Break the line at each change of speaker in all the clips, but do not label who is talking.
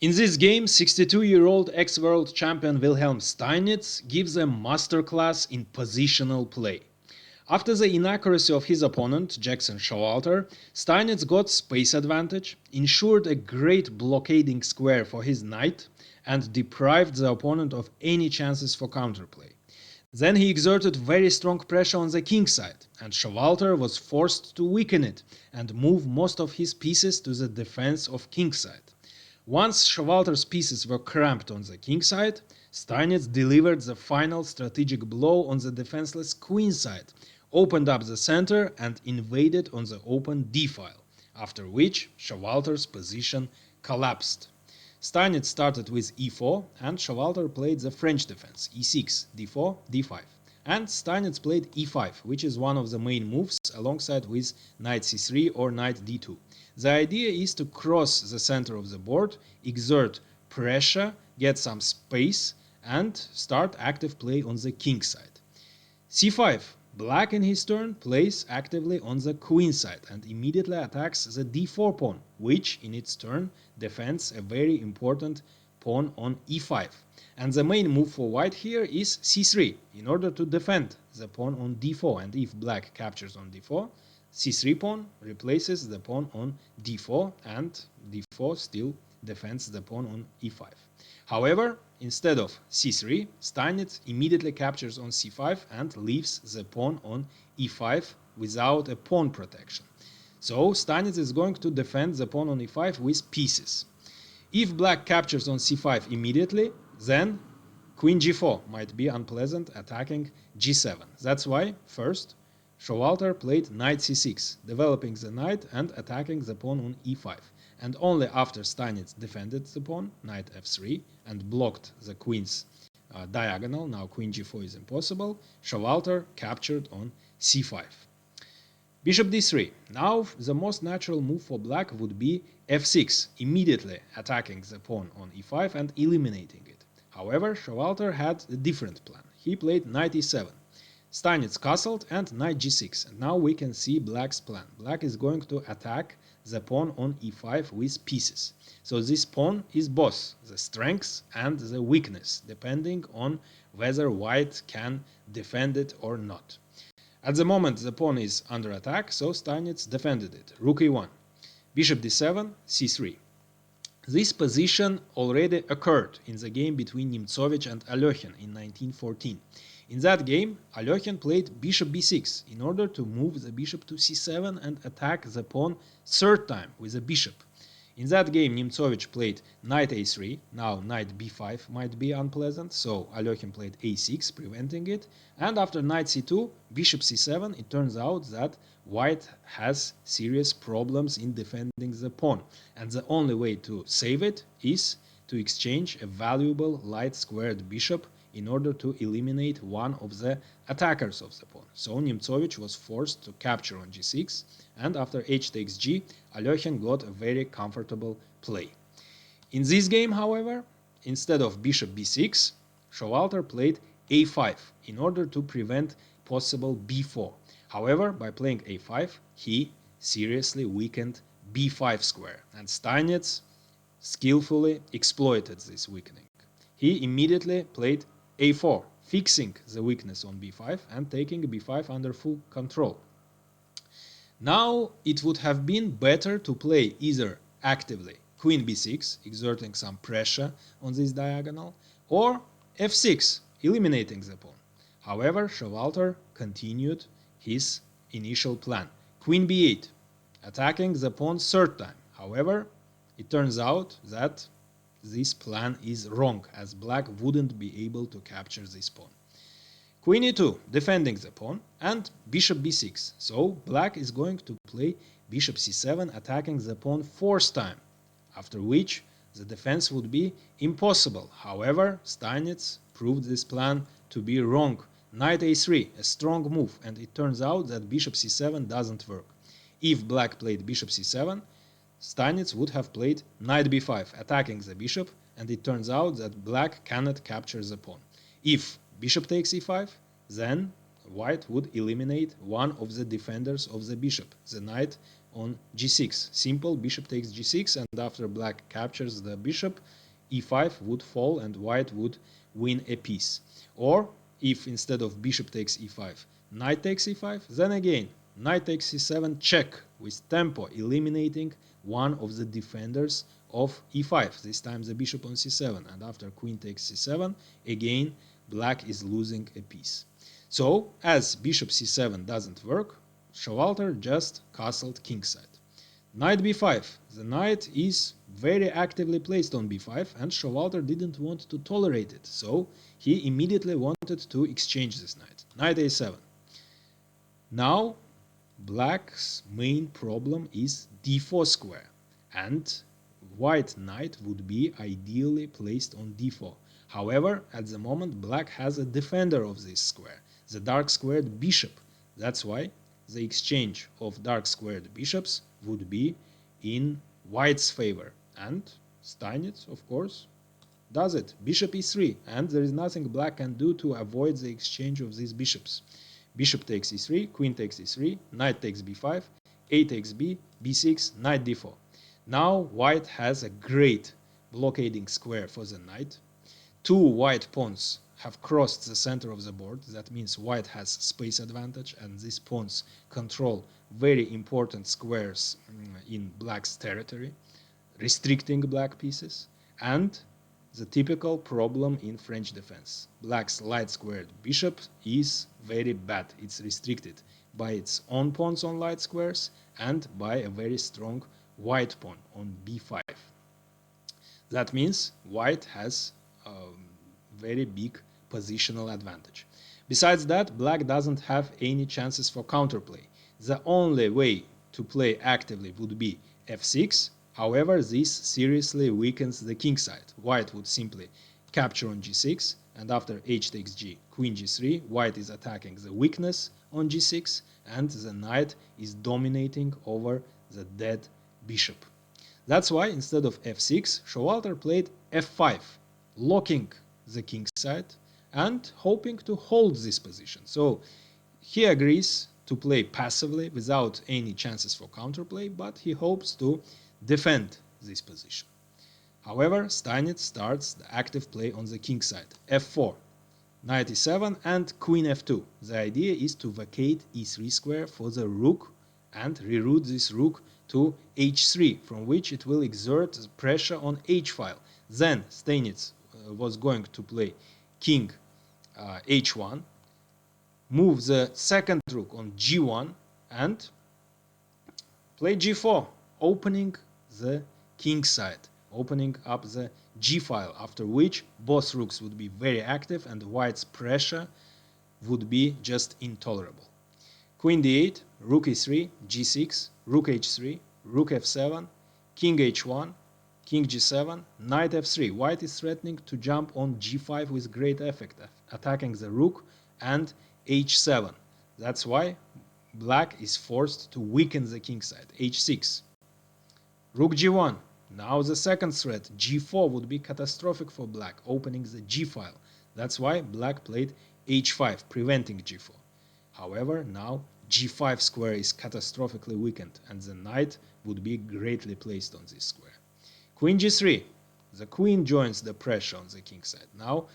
In this game, 62-year-old ex-world champion Wilhelm Steinitz gives a masterclass in positional play. After the inaccuracy of his opponent, Jackson Showalter, Steinitz got space advantage, ensured a great blockading square for his knight, and deprived the opponent of any chances for counterplay. Then he exerted very strong pressure on the kingside, and Showalter was forced to weaken it and move most of his pieces to the defense of kingside. Once Showalter's pieces were cramped on the kingside, Steinitz delivered the final strategic blow on the defenseless queenside, opened up the center and invaded on the open d-file, after which Showalter's position collapsed. Steinitz started with e4 and Showalter played the French defense e6, d4, d5. And Steinitz played e5, which is one of the main moves alongside with knight c3 or knight d2. The idea is to cross the center of the board, exert pressure, get some space, and start active play on the king side. c5. Black in his turn plays actively on the queen side and immediately attacks the d4 pawn, which in its turn defends a very important pawn on e5. And the main move for white here is c3 in order to defend the pawn on d4, and if black captures on d4, c3 pawn replaces the pawn on d4 and d4 still defends the pawn on e5. However, instead of c3, Steinitz immediately captures on c5 and leaves the pawn on e5 without a pawn protection. So Steinitz is going to defend the pawn on e5 with pieces. If black captures on c5 immediately, then queen g4 might be unpleasant, attacking g7. That's why, first, Showalter played knight c6, developing the knight and attacking the pawn on e5. And only after Steinitz defended the pawn, knight f3, and blocked the queen's diagonal, now queen g4 is impossible, Showalter captured on c5. Bishop d3. Now the most natural move for black would be f6, immediately attacking the pawn on e5 and eliminating it. However, Showalter had a different plan. He played knight e7. Steinitz castled and knight g6. And now we can see black's plan. Black is going to attack the pawn on e5 with pieces. So this pawn is both the strength and the weakness, depending on whether white can defend it or not. At the moment the pawn is under attack, so Steinitz defended it. Rook e1, bishop d7, c3. This position already occurred in the game between Nemtsovich and Alyoshin in 1914. In that game, Alyoshin played bishop b6 in order to move the bishop to c7 and attack the pawn third time with a bishop. In that game, Nemtsovich played knight a3, now knight b5 might be unpleasant, so Alyoshin played a6, preventing it, and after knight c2, bishop c7, it turns out that white has serious problems in defending the pawn, and the only way to save it is to exchange a valuable light-squared bishop in order to eliminate one of the attackers of the pawn. So Nemtsovich was forced to capture on g6, and after h takes g, Alyoshin got a very comfortable play. In this game, however, instead of bishop b6, Showalter played a5 in order to prevent possible b4. However, by playing a5, he seriously weakened b5 square, and Steinitz skillfully exploited this weakening. He immediately played a4, fixing the weakness on b5 and taking b5 under full control. Now it would have been better to play either actively queen b6, exerting some pressure on this diagonal, or f6, eliminating the pawn. However, Showalter continued his initial plan. Queen b8, attacking the pawn third time. However, it turns out that this plan is wrong, as black wouldn't be able to capture this pawn. Queen e2, defending the pawn, and bishop b6. So black is going to play bishop c7, attacking the pawn fourth time, after which the defense would be impossible. However, Steinitz proved this plan to be wrong. Knight a3, a strong move, and it turns out that bishop c7 doesn't work. If black played bishop c7, Steinitz would have played knight b5, attacking the bishop, and it turns out that black cannot capture the pawn. If bishop takes e5, then white would eliminate one of the defenders of the bishop, the knight on g6. Simple, bishop takes g6, and after black captures the bishop, e5 would fall and white would win a piece. Or if instead of bishop takes e5, knight takes e5, then again knight takes c7 check with tempo, eliminating one of the defenders of e5, this time the bishop on c7, and after queen takes c7, again black is losing a piece. So as bishop c7 doesn't work, Showalter just castled kingside. Knight b5. The knight is very actively placed on b5 and Showalter didn't want to tolerate it, so he immediately wanted to exchange this knight. Knight a7. Now black's main problem is d4 square, and white knight would be ideally placed on d4. However, at the moment black has a defender of this square, the dark squared bishop. That's why the exchange of dark squared bishops would be in white's favor, and Steinitz, of course, does it. Bishop e3, and there is nothing black can do to avoid the exchange of these bishops. Bishop takes e3, queen takes e3, knight takes b5, a takes b, b6, knight d4. Now white has a great blockading square for the knight. Two white pawns have crossed the center of the board. That means white has space advantage, and these pawns control very important squares in black's territory, restricting black pieces. And the typical problem in French defense. Black's light squared bishop is very bad. It's restricted by its own pawns on light squares and by a very strong white pawn on b5. That means white has a very big positional advantage. Besides that, black doesn't have any chances for counterplay. The only way to play actively would be f6. However, this seriously weakens the kingside. White would simply capture on g6, and after h takes g, queen g3, white is attacking the weakness on g6, and the knight is dominating over the dead bishop. That's why instead of f6, Showalter played f5, locking the kingside and hoping to hold this position. So he agrees to play passively without any chances for counterplay, but he hopes to defend this position. However, Steinitz starts the active play on the kingside, f4, knight e7 and queen f2. The idea is to vacate e3 square for the rook and reroute this rook to h3, from which it will exert pressure on h-file. Then Steinitz was going to play king h1, move the second rook on g1 and play g4, opening the kingside, opening up the g-file, after which both rooks would be very active and white's pressure would be just intolerable. Queen d8, rook e3, g6, rook h3, rook f7, king h1, king g7, knight f3. White is threatening to jump on g5 with great effect, attacking the rook, and h7. That's why black is forced to weaken the kingside, h6. Rook g1. Now the second threat, g4, would be catastrophic for black, opening the g-file. That's why black played h5, preventing g4. However, now g5 square is catastrophically weakened, and the knight would be greatly placed on this square. Queen g3. The queen joins the pressure on the kingside. Now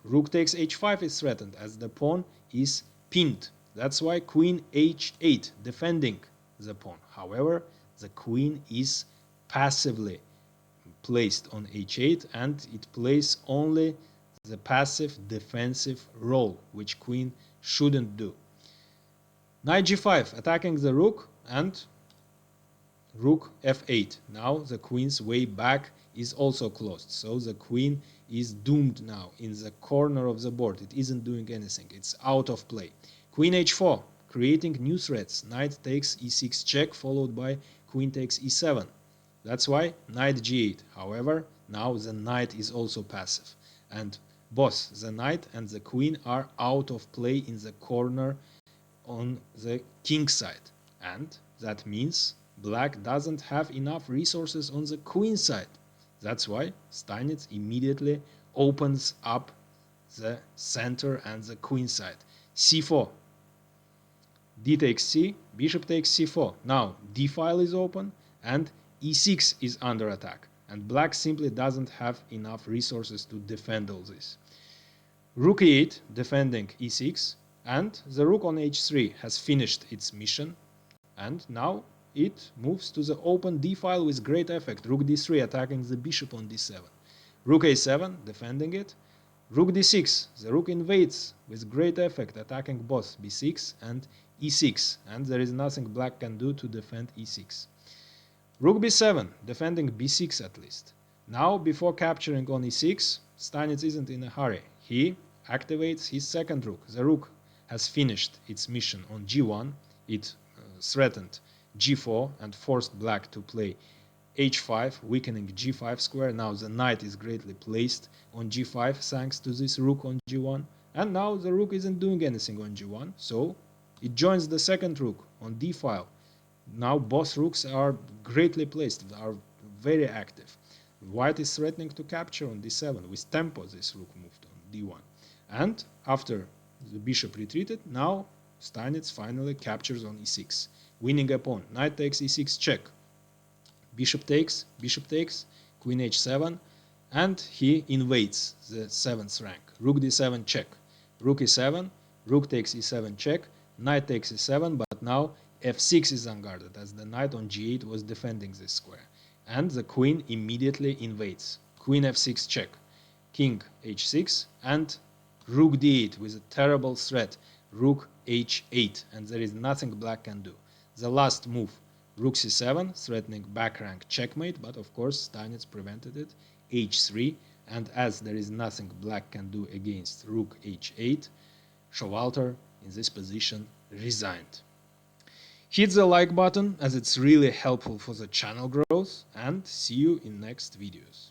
rook takes h5 is threatened as the pawn is pinned. That's why queen h8, defending the pawn. However, the queen is passively placed on h8, and it plays only the passive defensive role, which queen shouldn't do. Knight g5, attacking the rook, and rook f8. Now the queen's way back is also closed, so the queen is doomed now in the corner of the board. It isn't doing anything, it's out of play. Queen h4, creating new threats. Knight takes e6 check, followed by queen takes e7. That's why knight g8. However, now the knight is also passive, and both the knight and the queen are out of play in the corner on the king side, and that means black doesn't have enough resources on the queen side. That's why Steinitz immediately opens up the center and the queen side. c4. d takes c, bishop takes c4. Now d file is open and e6 is under attack, and black simply doesn't have enough resources to defend all this. Rook e8 defending e6, and the rook on h3 has finished its mission, and now it moves to the open d file with great effect. Rook d3 attacking the bishop on d7. Rook a7 defending it. Rook d6, the rook invades with great effect, attacking both b6 and e6, and there is nothing black can do to defend e6. Rook b7 defending b6 at least. Now, before capturing on e6, Steinitz isn't in a hurry. He activates his second rook. The rook has finished its mission on g1. It threatened g4 and forced black to play h5, weakening g5 square. Now the knight is greatly placed on g5 thanks to this rook on g1. And now the rook isn't doing anything on g1, so it joins the second rook on d file. Now both rooks are greatly placed, are very active. White is threatening to capture on d7. With tempo, this rook moved on d1. And after the bishop retreated, now Steinitz finally captures on e6, winning a pawn. Knight takes e6 check. Bishop takes, queen h7, and he invades the 7th rank. Rook d7 check. Rook e7, rook takes e7 check, knight takes e7, but now f6 is unguarded as the knight on g8 was defending this square. And the queen immediately invades. Queen f6 check, king h6, and rook d8 with a terrible threat, rook h8, and there is nothing black can do. The last move, rook c7, threatening back rank checkmate, but of course Steinitz prevented it, h3, and as there is nothing black can do against rook h8, Showalter in this position resigned. Hit the like button as it's really helpful for the channel growth, and see you in next videos.